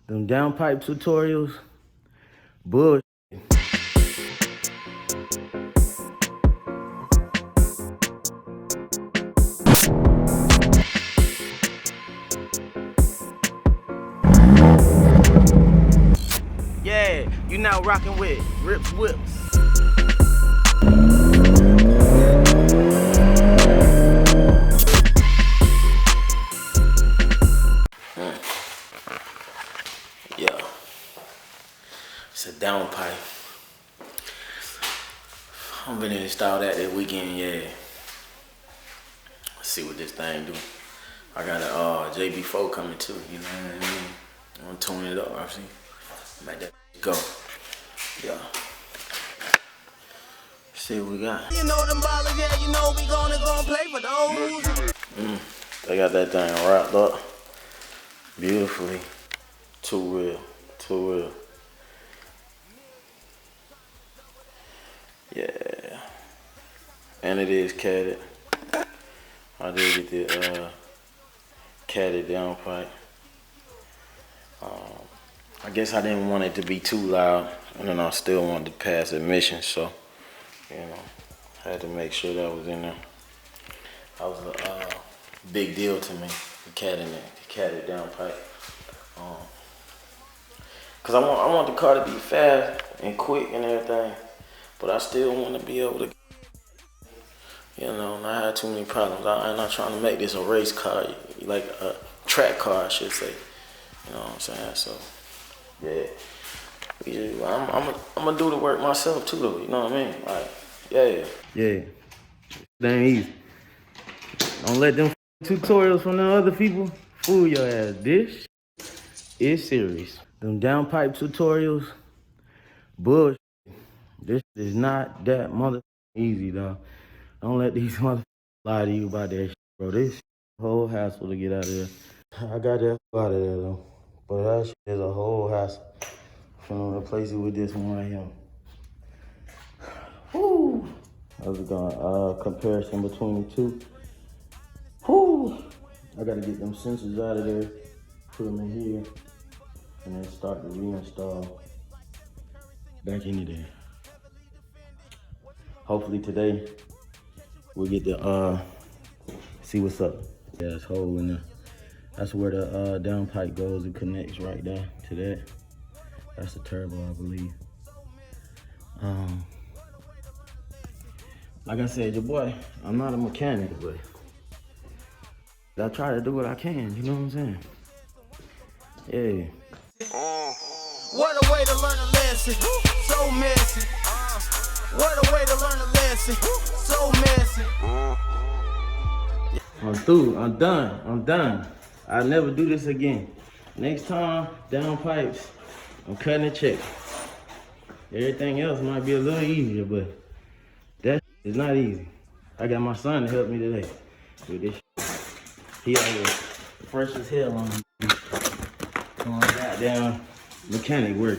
Them downpipe tutorials, bullshit. Yeah, you now rocking with Rips Whips. Yeah, it's a downpipe. I'm gonna install that this weekend, yeah. Let's see what this thing do. I got a JB4 coming too, you know what I mean? I'm gonna tune it up, I see. Make that go. Yeah. See what we got. You know them ballers, yeah, you know we gonna play for those. They got that thing wrapped up beautifully. Too real, too real. Yeah. And it is catted. I did get the catted downpipe. I guess I didn't want it to be too loud, and then I still wanted to pass admission, so you know, I had to make sure that was in there. That was a big deal to me, the catted downpipe. Cause I want the car to be fast and quick and everything, but I still want to be able to, you know, not have too many problems. I'm not trying to make this a race car, like a track car, I should say. You know what I'm saying? So, yeah, I'm gonna do the work myself too, though. You know what I mean? Like, yeah. Yeah, that ain't easy. Don't let them tutorials from the other people fool your ass. This is serious. Them downpipe tutorials, bullshit. This is not that mother easy, though. Don't let these motherfuckers lie to you about that shit, bro. This whole hassle to get out of there. I got that out of there, though. But that shit is a whole hassle. Finna replace it with this one right here. Whoo! I was gonna comparison between the two. Whoo! I gotta get them sensors out of there, put them in here, and then start to reinstall back into there. Hopefully today we'll get to see what's up. Yeah, it's hole in there. That's where the downpipe goes. It connects right there to that. That's the turbo, I believe. Like I said, your boy, I'm not a mechanic, but I try to do what I can, you know what I'm saying? Yeah. What a way to learn a lesson, so messy. What a way to learn a lesson, so messy. I'm through, I'm done. I'll never do this again. Next time, downpipes, I'm cutting a check. Everything else might be a little easier, but that is not easy. I got my son to help me today with this shit. He always fresh as hell on goddamn mechanic work.